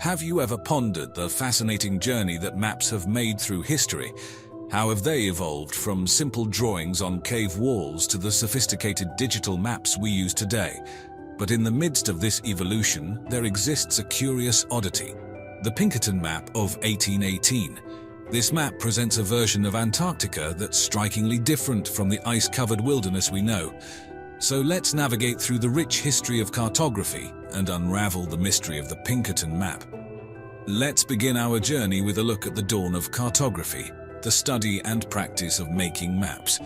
Have you ever pondered the fascinating journey that maps have made through history? How have they evolved from simple drawings on cave walls to the sophisticated digital maps we use today? But in the midst of this evolution, there exists a curious oddity: the Pinkerton map of 1818. This map presents a version of Antarctica that's strikingly different from the ice-covered wilderness we know. So let's navigate through the rich history of cartography and unravel the mystery of the Pinkerton map. Let's begin our journey with a look at the dawn of cartography, the study and practice of making maps.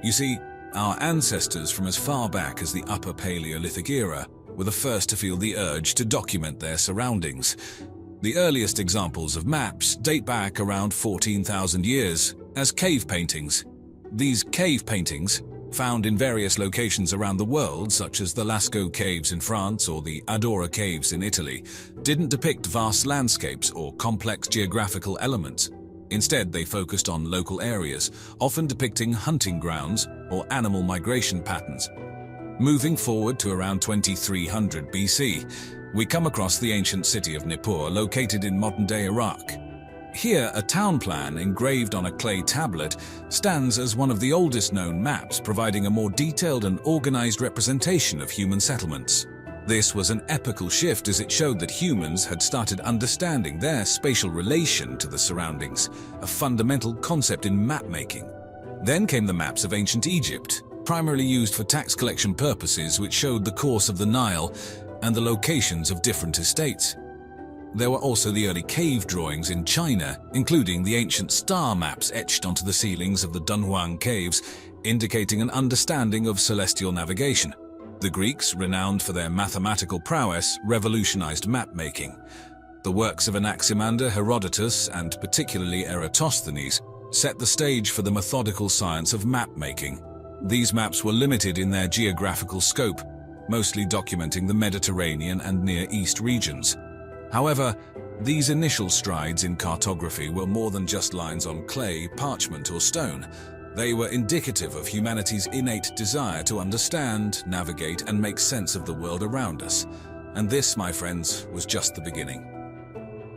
You see, our ancestors from as far back as the Upper Paleolithic era were the first to feel the urge to document their surroundings. The earliest examples of maps date back around 14,000 years as cave paintings. These cave paintings, found in various locations around the world, such as the Lascaux Caves in France or the Adora Caves in Italy, didn't depict vast landscapes or complex geographical elements. Instead, they focused on local areas, often depicting hunting grounds or animal migration patterns. Moving forward to around 2300 BC, we come across the ancient city of Nippur, located in modern-day Iraq. Here, a town plan engraved on a clay tablet stands as one of the oldest known maps, providing a more detailed and organized representation of human settlements. This was an epochal shift, as it showed that humans had started understanding their spatial relation to the surroundings, a fundamental concept in map-making. Then came the maps of ancient Egypt, primarily used for tax collection purposes, which showed the course of the Nile and the locations of different estates. There were also the early cave drawings in China, including the ancient star maps etched onto the ceilings of the Dunhuang caves, indicating an understanding of celestial navigation. The Greeks, renowned for their mathematical prowess, revolutionized map-making. The works of Anaximander, Herodotus, and particularly Eratosthenes set the stage for the methodical science of map-making. These maps were limited in their geographical scope, mostly documenting the Mediterranean and Near East regions. However, these initial strides in cartography were more than just lines on clay, parchment, or stone. They were indicative of humanity's innate desire to understand, navigate, and make sense of the world around us. And this, my friends, was just the beginning.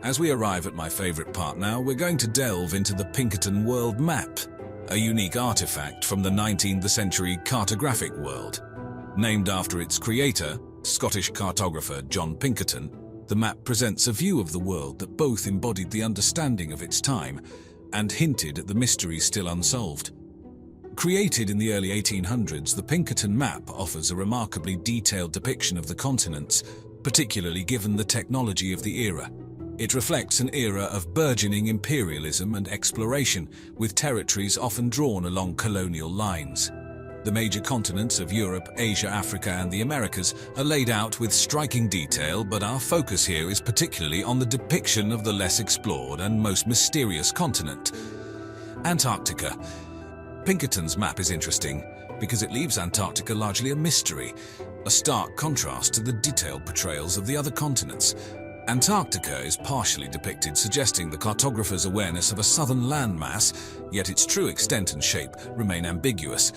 As we arrive at my favorite part now, we're going to delve into the Pinkerton World Map, a unique artifact from the 19th century cartographic world. Named after its creator, Scottish cartographer John Pinkerton, the map presents a view of the world that both embodied the understanding of its time and hinted at the mysteries still unsolved. Created in the early 1800s, the Pinkerton map offers a remarkably detailed depiction of the continents, particularly given the technology of the era. It reflects an era of burgeoning imperialism and exploration, with territories often drawn along colonial lines. The major continents of Europe, Asia, Africa, and the Americas are laid out with striking detail, but our focus here is particularly on the depiction of the less explored and most mysterious continent, Antarctica. Pinkerton's map is interesting because it leaves Antarctica largely a mystery, a stark contrast to the detailed portrayals of the other continents. Antarctica is partially depicted, suggesting the cartographer's awareness of a southern landmass, yet its true extent and shape remain ambiguous.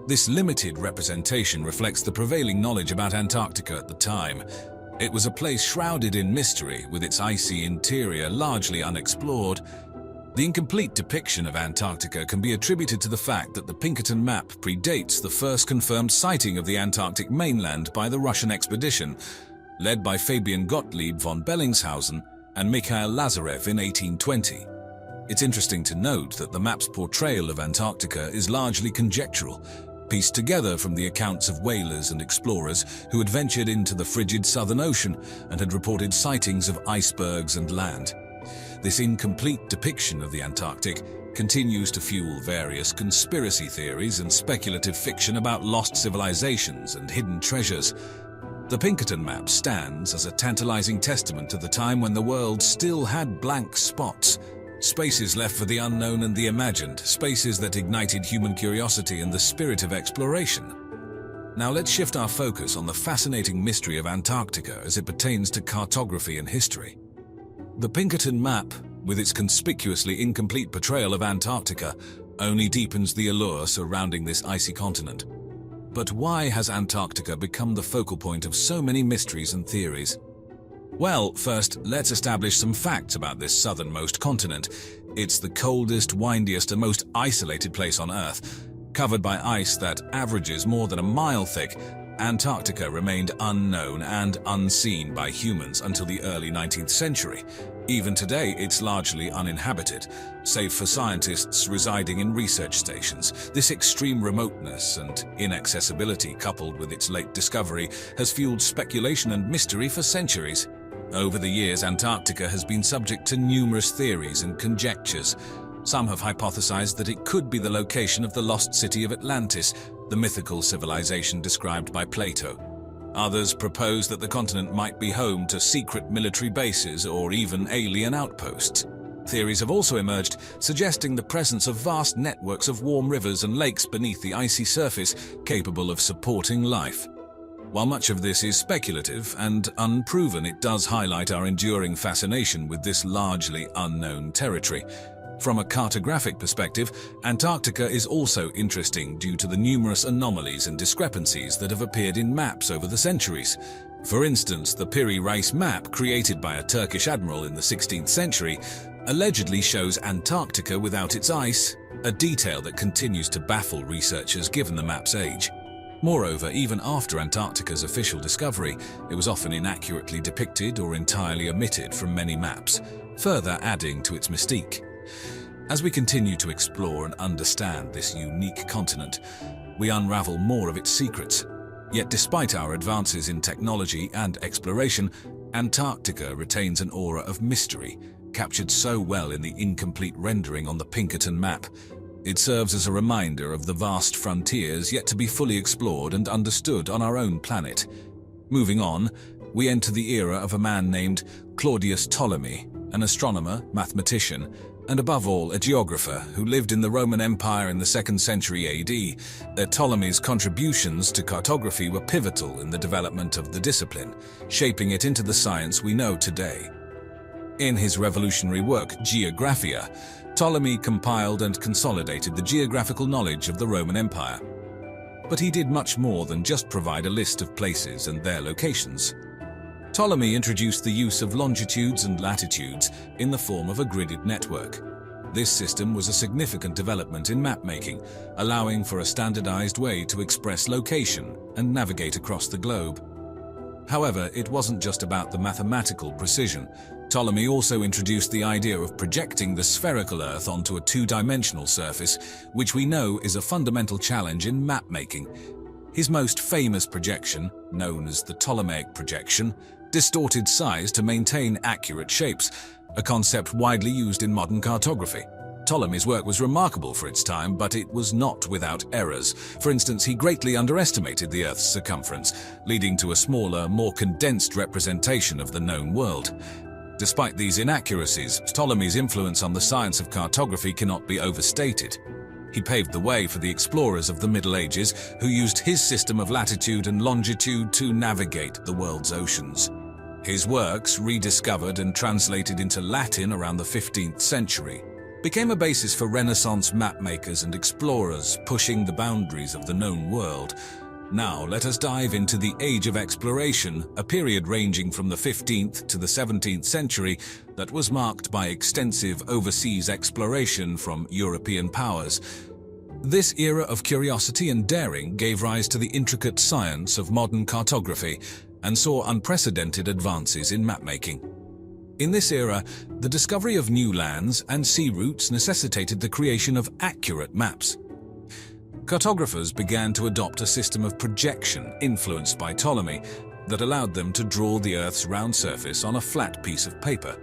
This limited representation reflects the prevailing knowledge about Antarctica at the time. It was a place shrouded in mystery, with its icy interior largely unexplored. The incomplete depiction of Antarctica can be attributed to the fact that the Pinkerton map predates the first confirmed sighting of the Antarctic mainland by the Russian expedition, led by Fabian Gottlieb von Bellingshausen and Mikhail Lazarev in 1820. It's interesting to note that the map's portrayal of Antarctica is largely conjectural, pieced together from the accounts of whalers and explorers who had ventured into the frigid Southern Ocean and had reported sightings of icebergs and land. This incomplete depiction of the Antarctic continues to fuel various conspiracy theories and speculative fiction about lost civilizations and hidden treasures. The Pinkerton map stands as a tantalizing testament to the time when the world still had blank spots, spaces left for the unknown and the imagined, spaces that ignited human curiosity and the spirit of exploration. Now let's shift our focus on the fascinating mystery of Antarctica as it pertains to cartography and history. The Pinkerton map, with its conspicuously incomplete portrayal of Antarctica, only deepens the allure surrounding this icy continent. But why has Antarctica become the focal point of so many mysteries and theories? Well, first, let's establish some facts about this southernmost continent. It's the coldest, windiest, and most isolated place on Earth. Covered by ice that averages more than a mile thick, Antarctica remained unknown and unseen by humans until the early 19th century. Even today, it's largely uninhabited, save for scientists residing in research stations. This extreme remoteness and inaccessibility, coupled with its late discovery, has fueled speculation and mystery for centuries. Over the years, Antarctica has been subject to numerous theories and conjectures. Some have hypothesized that it could be the location of the lost city of Atlantis, the mythical civilization described by Plato. Others propose that the continent might be home to secret military bases or even alien outposts. Theories have also emerged, suggesting the presence of vast networks of warm rivers and lakes beneath the icy surface capable of supporting life. While much of this is speculative and unproven, it does highlight our enduring fascination with this largely unknown territory. From a cartographic perspective, Antarctica is also interesting due to the numerous anomalies and discrepancies that have appeared in maps over the centuries. For instance, the Piri Reis map, created by a Turkish admiral in the 16th century, allegedly shows Antarctica without its ice, a detail that continues to baffle researchers given the map's age. Moreover, even after Antarctica's official discovery, it was often inaccurately depicted or entirely omitted from many maps, further adding to its mystique. As we continue to explore and understand this unique continent, we unravel more of its secrets. Yet despite our advances in technology and exploration, Antarctica retains an aura of mystery, captured so well in the incomplete rendering on the Pinkerton map. It serves as a reminder of the vast frontiers yet to be fully explored and understood on our own planet. Moving on, we enter the era of a man named Claudius Ptolemy, an astronomer, mathematician, and above all, a geographer who lived in the Roman Empire in the 2nd century AD. Ptolemy's contributions to cartography were pivotal in the development of the discipline, shaping it into the science we know today. In his revolutionary work, Geographia, Ptolemy compiled and consolidated the geographical knowledge of the Roman Empire. But he did much more than just provide a list of places and their locations. Ptolemy introduced the use of longitudes and latitudes in the form of a gridded network. This system was a significant development in map-making, allowing for a standardized way to express location and navigate across the globe. However, it wasn't just about the mathematical precision. Ptolemy also introduced the idea of projecting the spherical Earth onto a two-dimensional surface, which we know is a fundamental challenge in map-making. His most famous projection, known as the Ptolemaic projection, distorted size to maintain accurate shapes, a concept widely used in modern cartography. Ptolemy's work was remarkable for its time, but it was not without errors. For instance, he greatly underestimated the Earth's circumference, leading to a smaller, more condensed representation of the known world. Despite these inaccuracies, Ptolemy's influence on the science of cartography cannot be overstated. He paved the way for the explorers of the Middle Ages, who used his system of latitude and longitude to navigate the world's oceans. His works, rediscovered and translated into Latin around the 15th century, became a basis for Renaissance mapmakers and explorers pushing the boundaries of the known world. Now let us dive into the Age of Exploration, a period ranging from the 15th to the 17th century that was marked by extensive overseas exploration from European powers. This era of curiosity and daring gave rise to the intricate science of modern cartography and saw unprecedented advances in mapmaking. In this era, the discovery of new lands and sea routes necessitated the creation of accurate maps. Cartographers began to adopt a system of projection influenced by Ptolemy that allowed them to draw the Earth's round surface on a flat piece of paper.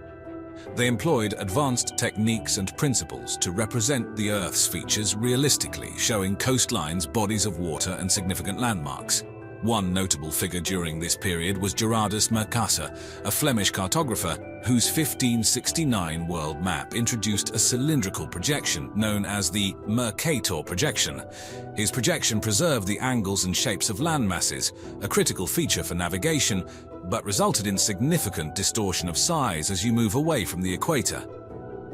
They employed advanced techniques and principles to represent the Earth's features realistically, showing coastlines, bodies of water, and significant landmarks. One notable figure during this period was Gerardus Mercator, a Flemish cartographer whose 1569 world map introduced a cylindrical projection known as the Mercator projection. His projection preserved the angles and shapes of land masses, a critical feature for navigation, but resulted in significant distortion of size as you move away from the equator.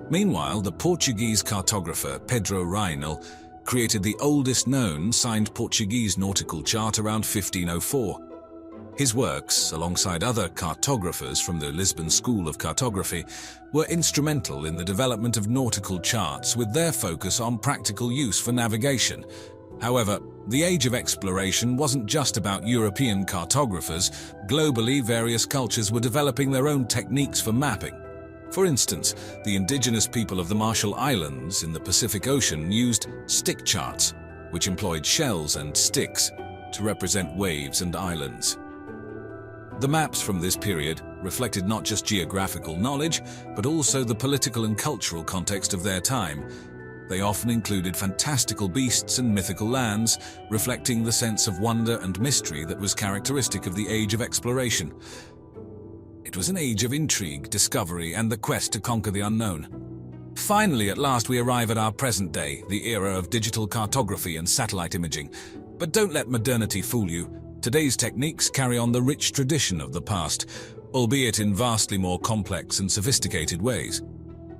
Meanwhile, the Portuguese cartographer Pedro Reinel created the oldest known signed Portuguese nautical chart around 1504. His works, alongside other cartographers from the Lisbon School of Cartography, were instrumental in the development of nautical charts with their focus on practical use for navigation. However, the age of exploration wasn't just about European cartographers. Globally, various cultures were developing their own techniques for mapping. For instance, the indigenous people of the Marshall Islands in the Pacific Ocean used stick charts, which employed shells and sticks to represent waves and islands. The maps from this period reflected not just geographical knowledge, but also the political and cultural context of their time. They often included fantastical beasts and mythical lands, reflecting the sense of wonder and mystery that was characteristic of the age of exploration. It was an age of intrigue, discovery, and the quest to conquer the unknown. Finally, at last, we arrive at our present day, the era of digital cartography and satellite imaging. But don't let modernity fool you. Today's techniques carry on the rich tradition of the past, albeit in vastly more complex and sophisticated ways.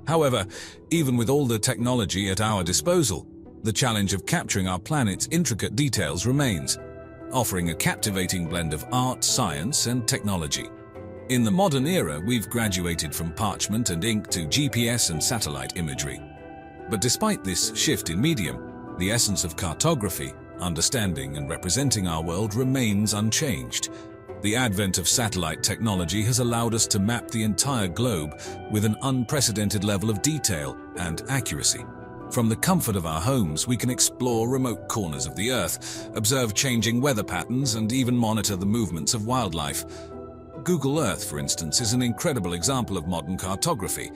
However, even with all the technology at our disposal, the challenge of capturing our planet's intricate details remains, offering a captivating blend of art, science, and technology. In the modern era, we've graduated from parchment and ink to GPS and satellite imagery. But despite this shift in medium, the essence of cartography, understanding and representing our world, remains unchanged. The advent of satellite technology has allowed us to map the entire globe with an unprecedented level of detail and accuracy. From the comfort of our homes, we can explore remote corners of the Earth, observe changing weather patterns, and even monitor the movements of wildlife. Google Earth, for instance, is an incredible example of modern cartography.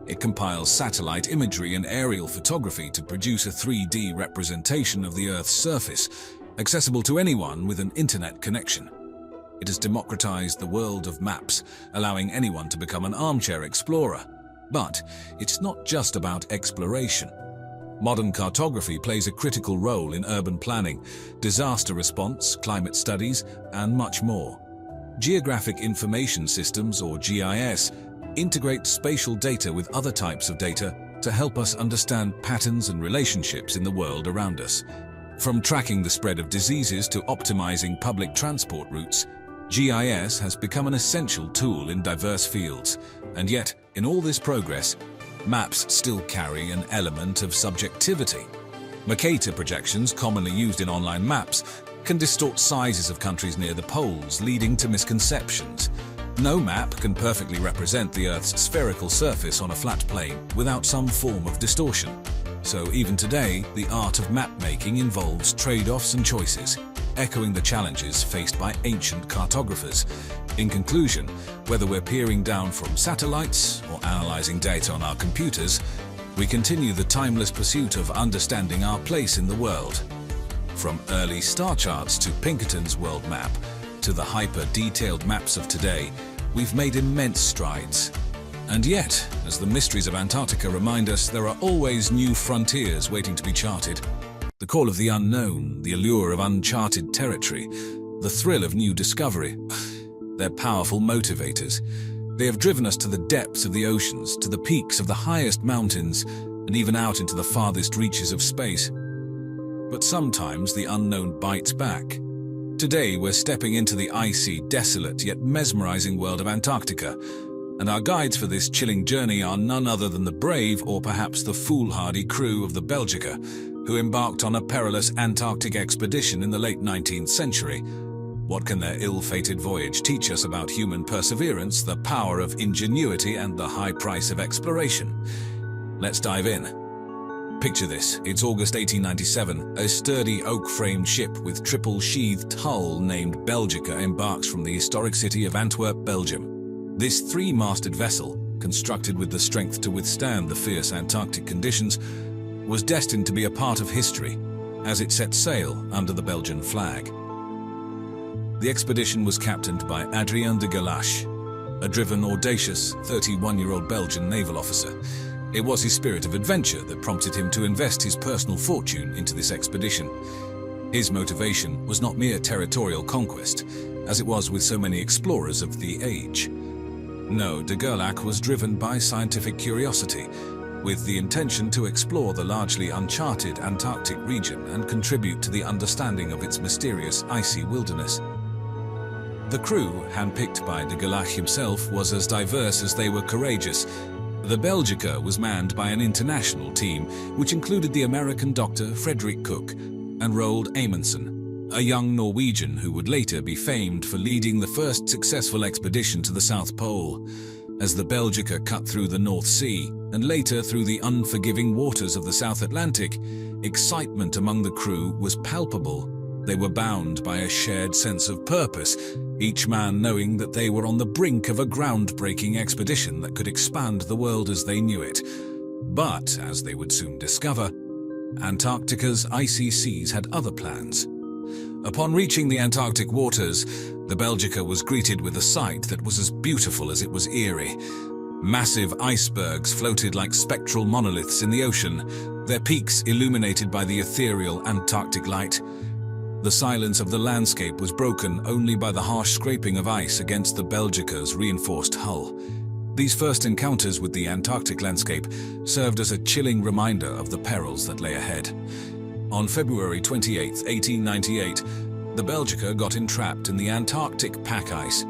It compiles satellite imagery and aerial photography to produce a 3D representation of the Earth's surface, accessible to anyone with an internet connection. It has democratized the world of maps, allowing anyone to become an armchair explorer. But it's not just about exploration. Modern cartography plays a critical role in urban planning, disaster response, climate studies, and much more. Geographic Information Systems, or GIS, integrate spatial data with other types of data to help us understand patterns and relationships in the world around us. From tracking the spread of diseases to optimizing public transport routes, GIS has become an essential tool in diverse fields. And yet, in all this progress, maps still carry an element of subjectivity. Mercator projections, commonly used in online maps, can distort sizes of countries near the poles, leading to misconceptions. No map can perfectly represent the Earth's spherical surface on a flat plane without some form of distortion. So even today, the art of map-making involves trade-offs and choices, echoing the challenges faced by ancient cartographers. In conclusion, whether we're peering down from satellites or analyzing data on our computers, we continue the timeless pursuit of understanding our place in the world. From early star charts to Pinkerton's world map, to the hyper-detailed maps of today, we've made immense strides. And yet, as the mysteries of Antarctica remind us, there are always new frontiers waiting to be charted. The call of the unknown, the allure of uncharted territory, the thrill of new discovery, they're powerful motivators. They have driven us to the depths of the oceans, to the peaks of the highest mountains, and even out into the farthest reaches of space. But sometimes the unknown bites back. Today we're stepping into the icy, desolate, yet mesmerizing world of Antarctica, and our guides for this chilling journey are none other than the brave, or perhaps the foolhardy crew of the Belgica, who embarked on a perilous Antarctic expedition in the late 19th century. What can their ill-fated voyage teach us about human perseverance, the power of ingenuity, and the high price of exploration? Let's dive in. Picture this, it's August 1897. A sturdy oak-framed ship with triple-sheathed hull named Belgica embarks from the historic city of Antwerp, Belgium. This three-masted vessel, constructed with the strength to withstand the fierce Antarctic conditions, was destined to be a part of history as it set sail under the Belgian flag. The expedition was captained by Adrien de Gerlache, a driven, audacious 31-year-old Belgian naval officer. It was his spirit of adventure that prompted him to invest his personal fortune into this expedition. His motivation was not mere territorial conquest, as it was with so many explorers of the age. No, de Gerlache was driven by scientific curiosity, with the intention to explore the largely uncharted Antarctic region and contribute to the understanding of its mysterious icy wilderness. The crew, handpicked by de Gerlach himself, was as diverse as they were courageous. The Belgica was manned by an international team, which included the American doctor Frederick Cook and Roald Amundsen, a young Norwegian who would later be famed for leading the first successful expedition to the South Pole. As the Belgica cut through the North Sea and later through the unforgiving waters of the South Atlantic, excitement among the crew was palpable. They were bound by a shared sense of purpose, each man knowing that they were on the brink of a groundbreaking expedition that could expand the world as they knew it. But, as they would soon discover, Antarctica's icy seas had other plans. Upon reaching the Antarctic waters, the Belgica was greeted with a sight that was as beautiful as it was eerie. Massive icebergs floated like spectral monoliths in the ocean, their peaks illuminated by the ethereal Antarctic light. The silence of the landscape was broken only by the harsh scraping of ice against the Belgica's reinforced hull. These first encounters with the Antarctic landscape served as a chilling reminder of the perils that lay ahead. On February 28, 1898, the Belgica got entrapped in the Antarctic pack ice.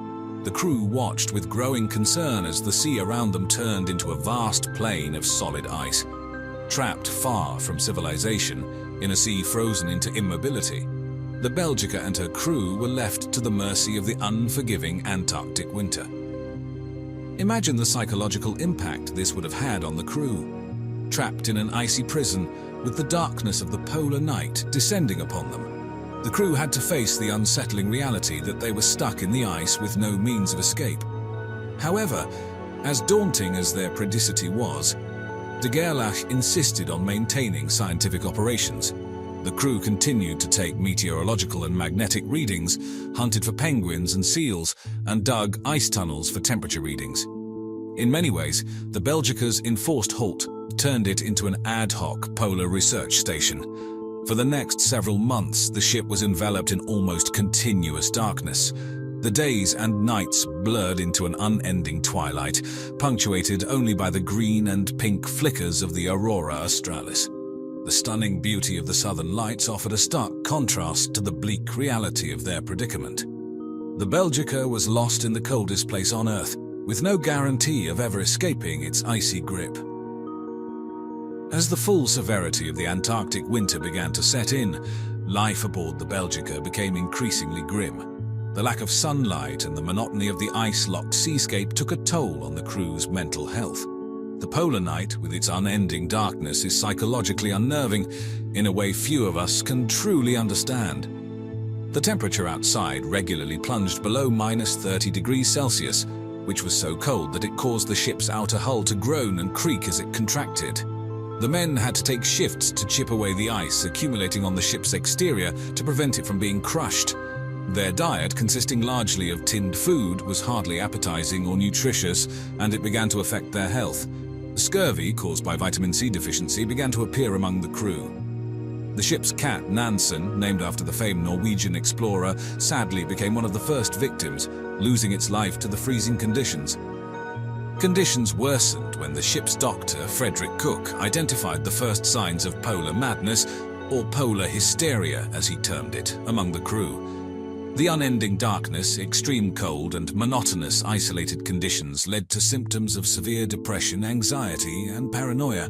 The crew watched with growing concern as the sea around them turned into a vast plain of solid ice. Trapped far from civilization, in a sea frozen into immobility, the Belgica and her crew were left to the mercy of the unforgiving Antarctic winter. Imagine the psychological impact this would have had on the crew. Trapped in an icy prison, with the darkness of the polar night descending upon them, the crew had to face the unsettling reality that they were stuck in the ice with no means of escape. However, as daunting as their predicity was, de Gerlach insisted on maintaining scientific operations. The crew continued to take meteorological and magnetic readings, hunted for penguins and seals, and dug ice tunnels for temperature readings. In many ways, the Belgica's enforced halt turned it into an ad hoc polar research station. For the next several months, the ship was enveloped in almost continuous darkness. The days and nights blurred into an unending twilight, punctuated only by the green and pink flickers of the aurora australis. The stunning beauty of the southern lights offered a stark contrast to the bleak reality of their predicament. The Belgica was lost in the coldest place on Earth, with no guarantee of ever escaping its icy grip. As the full severity of the Antarctic winter began to set in, life aboard the Belgica became increasingly grim. The lack of sunlight and the monotony of the ice-locked seascape took a toll on the crew's mental health. The polar night, with its unending darkness, is psychologically unnerving in a way few of us can truly understand. The temperature outside regularly plunged below -30 degrees Celsius, which was so cold that it caused the ship's outer hull to groan and creak as it contracted. The men had to take shifts to chip away the ice accumulating on the ship's exterior to prevent it from being crushed. Their diet, consisting largely of tinned food, was hardly appetizing or nutritious, and it began to affect their health. Scurvy, caused by vitamin C deficiency, began to appear among the crew. The ship's cat, Nansen, named after the famed Norwegian explorer, sadly became one of the first victims, losing its life to the freezing conditions. Conditions worsened when the ship's doctor, Frederick Cook, identified the first signs of polar madness, or polar hysteria as he termed it, among the crew. The unending darkness, extreme cold, and monotonous isolated conditions led to symptoms of severe depression, anxiety, and paranoia.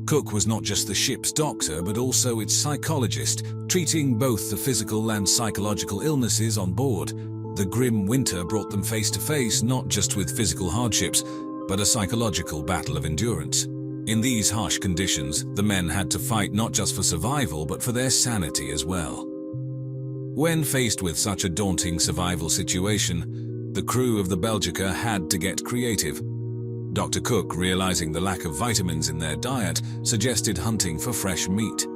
Cook was not just the ship's doctor, but also its psychologist, treating both the physical and psychological illnesses on board. The grim winter brought them face to face not just with physical hardships, but a psychological battle of endurance. In these harsh conditions, the men had to fight not just for survival, but for their sanity as well. When faced with such a daunting survival situation, the crew of the Belgica had to get creative. Dr. Cook, realizing the lack of vitamins in their diet, suggested hunting for fresh meat.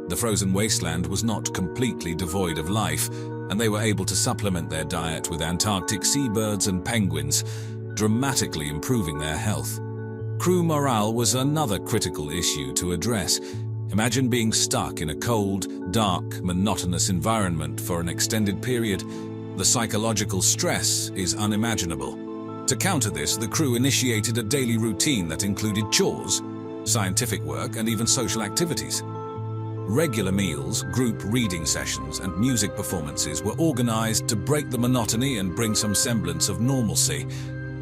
The frozen wasteland was not completely devoid of life, and they were able to supplement their diet with Antarctic seabirds and penguins, dramatically improving their health. Crew morale was another critical issue to address. Imagine being stuck in a cold, dark, monotonous environment for an extended period. The psychological stress is unimaginable. To counter this, the crew initiated a daily routine that included chores, scientific work, and even social activities. Regular meals, group reading sessions, and music performances were organized to break the monotony and bring some semblance of normalcy.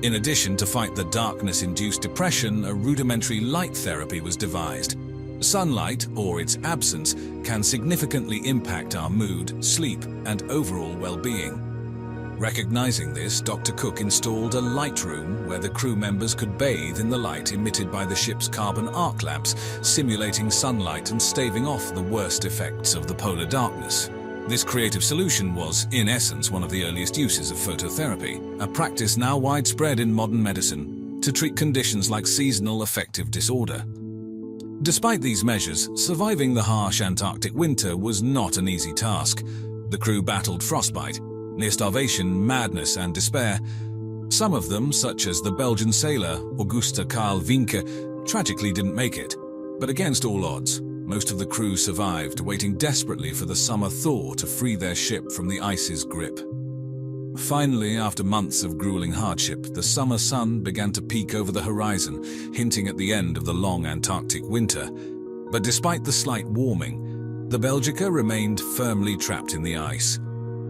In addition, to fight the darkness-induced depression, a rudimentary light therapy was devised. Sunlight, or its absence, can significantly impact our mood, sleep, and overall well-being. Recognizing this, Dr. Cook installed a light room where the crew members could bathe in the light emitted by the ship's carbon arc lamps, simulating sunlight and staving off the worst effects of the polar darkness. This creative solution was, in essence, one of the earliest uses of phototherapy, a practice now widespread in modern medicine to treat conditions like seasonal affective disorder. Despite these measures, surviving the harsh Antarctic winter was not an easy task. The crew battled frostbite, near starvation, madness, and despair. Some of them, such as the Belgian sailor Augusta Karl Wienke, tragically didn't make it. But against all odds, most of the crew survived, waiting desperately for the summer thaw to free their ship from the ice's grip. Finally, after months of grueling hardship, the summer sun began to peek over the horizon, hinting at the end of the long Antarctic winter. But despite the slight warming, the Belgica remained firmly trapped in the ice.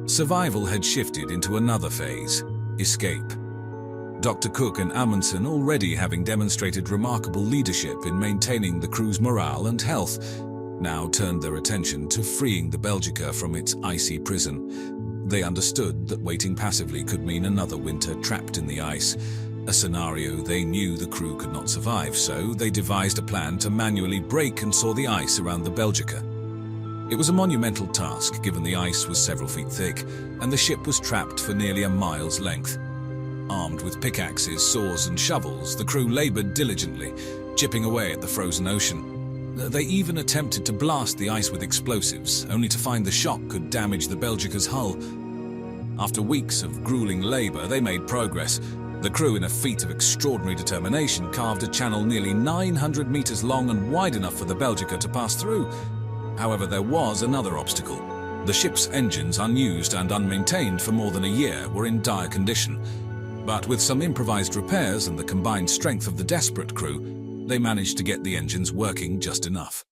Survival had shifted into another phase: escape. Dr. Cook and Amundsen, already having demonstrated remarkable leadership in maintaining the crew's morale and health, now turned their attention to freeing the Belgica from its icy prison. They understood that waiting passively could mean another winter trapped in the ice, a scenario they knew the crew could not survive, so they devised a plan to manually break and saw the ice around the Belgica. It was a monumental task, given the ice was several feet thick, and the ship was trapped for nearly a mile's length. Armed with pickaxes, saws, and shovels, the crew labored diligently, chipping away at the frozen ocean. They even attempted to blast the ice with explosives, only to find the shock could damage the Belgica's hull. After weeks of grueling labor, they made progress. The crew, in a feat of extraordinary determination, carved a channel nearly 900 meters long and wide enough for the Belgica to pass through. However, there was another obstacle. The ship's engines, unused and unmaintained for more than a year, were in dire condition. But with some improvised repairs and the combined strength of the desperate crew, they managed to get the engines working just enough.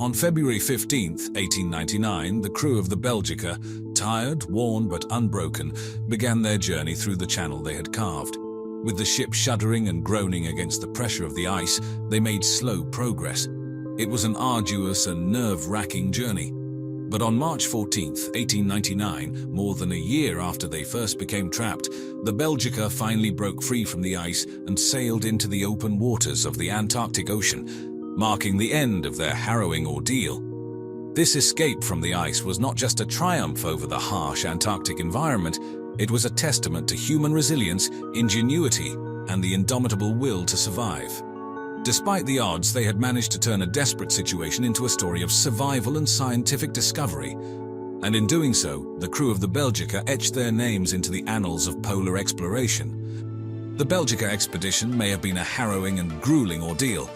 On February 15, 1899, the crew of the Belgica, tired, worn but unbroken, began their journey through the channel they had carved. With the ship shuddering and groaning against the pressure of the ice, they made slow progress. It was an arduous and nerve-wracking journey. But on March 14, 1899, more than a year after they first became trapped, the Belgica finally broke free from the ice and sailed into the open waters of the Antarctic Ocean, marking the end of their harrowing ordeal. This escape from the ice was not just a triumph over the harsh Antarctic environment, it was a testament to human resilience, ingenuity, and the indomitable will to survive. Despite the odds, they had managed to turn a desperate situation into a story of survival and scientific discovery. And in doing so, the crew of the Belgica etched their names into the annals of polar exploration. The Belgica expedition may have been a harrowing and grueling ordeal,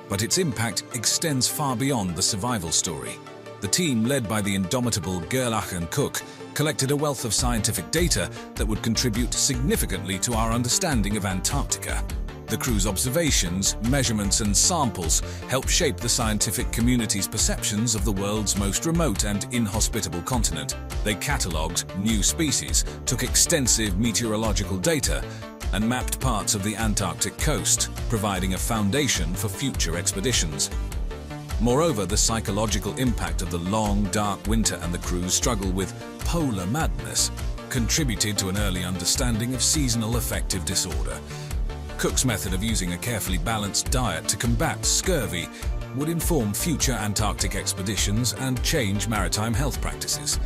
but its impact extends far beyond the survival story. The team, led by the indomitable Gerlach and Cook, collected a wealth of scientific data that would contribute significantly to our understanding of Antarctica. The crew's observations, measurements, and samples helped shape the scientific community's perceptions of the world's most remote and inhospitable continent. They catalogued new species, took extensive meteorological data, and mapped parts of the Antarctic coast, providing a foundation for future expeditions. Moreover, the psychological impact of the long, dark winter and the crew's struggle with polar madness contributed to an early understanding of seasonal affective disorder. Cook's method of using a carefully balanced diet to combat scurvy would inform future Antarctic expeditions and change maritime health practices.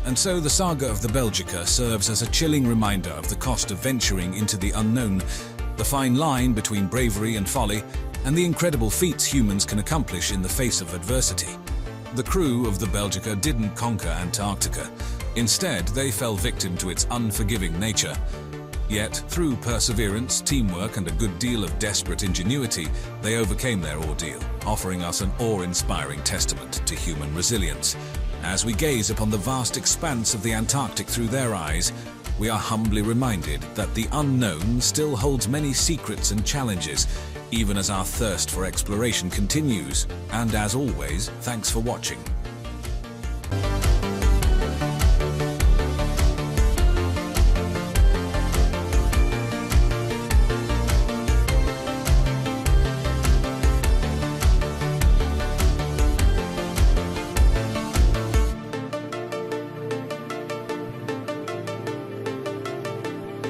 And so the saga of the Belgica serves as a chilling reminder of the cost of venturing into the unknown, the fine line between bravery and folly, and the incredible feats humans can accomplish in the face of adversity. The crew of the Belgica didn't conquer Antarctica. Instead, they fell victim to its unforgiving nature. Yet, through perseverance, teamwork, and a good deal of desperate ingenuity, they overcame their ordeal, offering us an awe-inspiring testament to human resilience. As we gaze upon the vast expanse of the Antarctic through their eyes, we are humbly reminded that the unknown still holds many secrets and challenges, even as our thirst for exploration continues. And as always, thanks for watching.